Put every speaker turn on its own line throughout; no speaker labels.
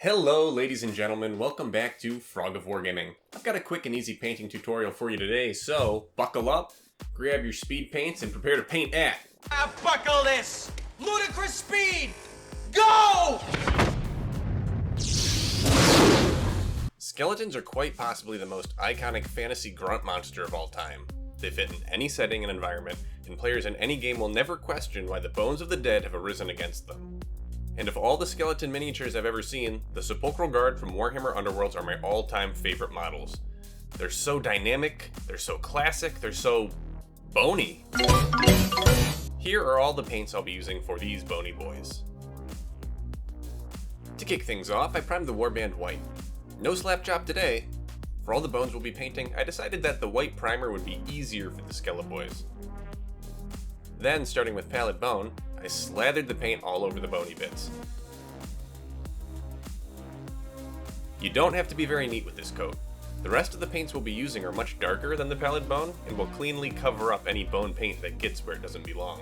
Hello ladies and gentlemen, welcome back to Frog of Wargaming. I've got a quick and easy painting tutorial for you today, so buckle up, grab your speed paints, and prepare to paint at...
Buckle this! Ludicrous speed! Go!
Skeletons are quite possibly the most iconic fantasy grunt monster of all time. They fit in any setting and environment, and players in any game will never question why the bones of the dead have arisen against them. And of all the skeleton miniatures I've ever seen, the Sepulchral Guard from Warhammer Underworlds are my all-time favorite models. They're so dynamic, they're so classic, they're so... bony. Here are all the paints I'll be using for these bony boys. To kick things off, I primed the warband white. No slap job today. For all the bones we'll be painting, I decided that the white primer would be easier for the skeleton boys. Then, starting with pallid bone, I slathered the paint all over the bony bits. You don't have to be very neat with this coat. The rest of the paints we'll be using are much darker than the pallid bone and will cleanly cover up any bone paint that gets where it doesn't belong.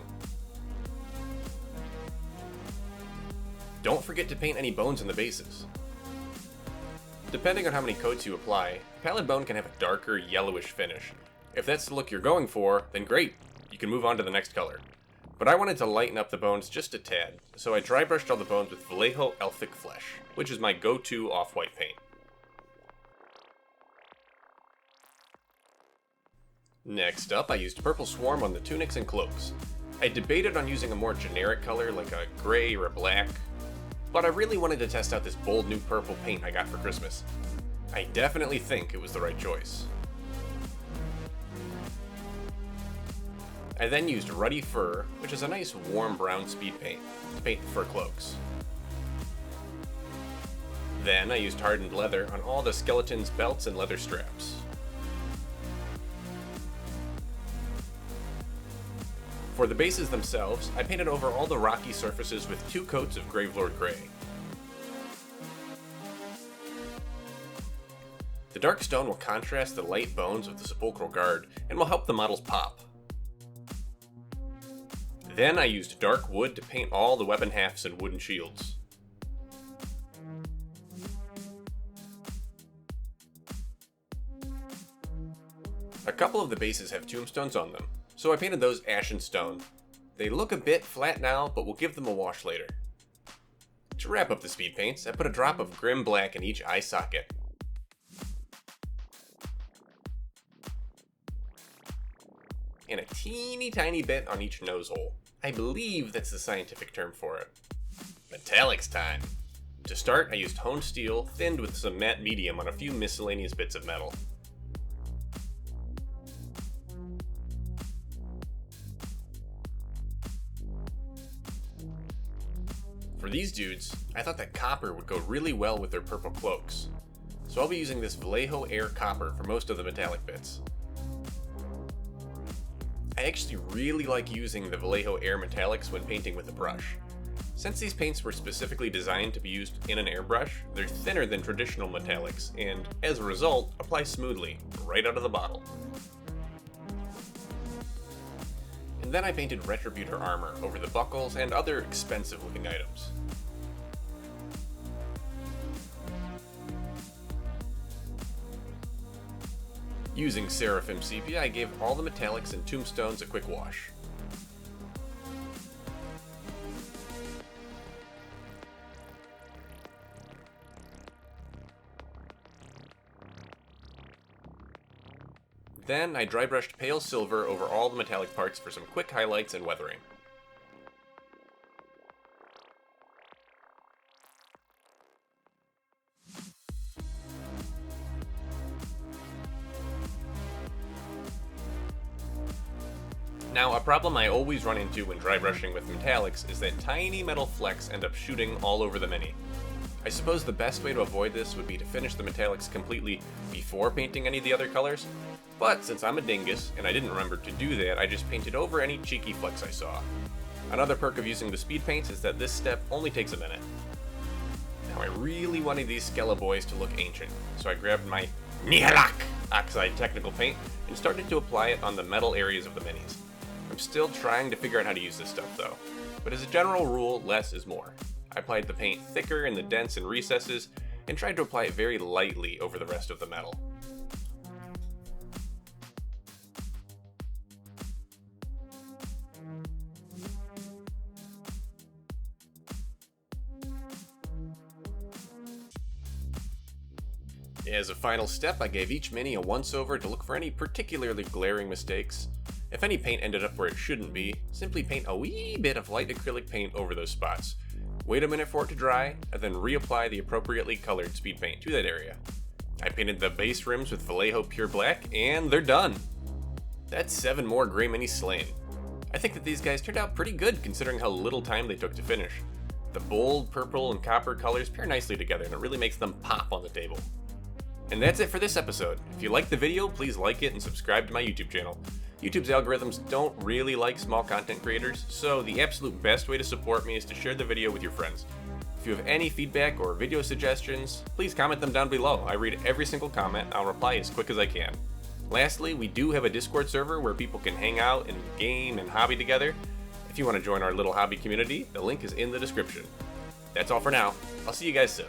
Don't forget to paint any bones in the bases. Depending on how many coats you apply, pallid bone can have a darker yellowish finish. If that's the look you're going for, then great, you can move on to the next color. But I wanted to lighten up the bones just a tad, so I dry brushed all the bones with Vallejo Elfic Flesh, which is my go-to off-white paint. Next up, I used Purple Swarm on the tunics and cloaks. I debated on using a more generic color like a gray or a black, but I really wanted to test out this bold new purple paint I got for Christmas. I definitely think it was the right choice. I then used Ruddy Fur, which is a nice warm brown speed paint, to paint the fur cloaks. Then I used Hardened Leather on all the skeleton's belts and leather straps. For the bases themselves, I painted over all the rocky surfaces with 2 coats of Gravelord Grey. The dark stone will contrast the light bones of the Sepulchral Guard and will help the models pop. Then I used dark wood to paint all the weapon halves and wooden shields. A couple of the bases have tombstones on them, so I painted those ashen stone. They look a bit flat now, but we'll give them a wash later. To wrap up the speed paints, I put a drop of Grim Black in each eye socket. And a teeny tiny bit on each nose hole. I believe that's the scientific term for it. Metallics time! To start, I used honed steel, thinned with some matte medium on a few miscellaneous bits of metal. For these dudes, I thought that copper would go really well with their purple cloaks, so I'll be using this Vallejo Air Copper for most of the metallic bits. I actually really like using the Vallejo Air Metallics when painting with a brush. Since these paints were specifically designed to be used in an airbrush, they're thinner than traditional metallics, and as a result, apply smoothly, right out of the bottle. And then I painted Retributor armor over the buckles and other expensive looking items. Using Seraphim Sepia, I gave all the metallics and tombstones a quick wash. Then I dry brushed pale silver over all the metallic parts for some quick highlights and weathering. Now, a problem I always run into when dry brushing with metallics is that tiny metal flecks end up shooting all over the mini. I suppose the best way to avoid this would be to finish the metallics completely before painting any of the other colors, but since I'm a dingus and I didn't remember to do that, I just painted over any cheeky flecks I saw. Another perk of using the speed paints is that this step only takes a minute. Now I really wanted these Skella boys to look ancient, so I grabbed my Nihalak oxide technical paint and started to apply it on the metal areas of the minis. I'm still trying to figure out how to use this stuff though, but as a general rule, less is more. I applied the paint thicker in the dents and recesses, and tried to apply it very lightly over the rest of the metal. As a final step, I gave each mini a once-over to look for any particularly glaring mistakes. If any paint ended up where it shouldn't be, simply paint a wee bit of light acrylic paint over those spots. Wait a minute for it to dry, and then reapply the appropriately colored speed paint to that area. I painted the base rims with Vallejo Pure Black, and they're done! That's 7 more gray minis slain. I think that these guys turned out pretty good considering how little time they took to finish. The bold purple and copper colors pair nicely together, and it really makes them pop on the table. And that's it for this episode. If you liked the video, please like it and subscribe to my YouTube channel. YouTube's algorithms don't really like small content creators, so the absolute best way to support me is to share the video with your friends. If you have any feedback or video suggestions, please comment them down below. I read every single comment, and I'll reply as quick as I can. Lastly, we do have a Discord server where people can hang out and game and hobby together. If you want to join our little hobby community, the link is in the description. That's all for now. I'll see you guys soon.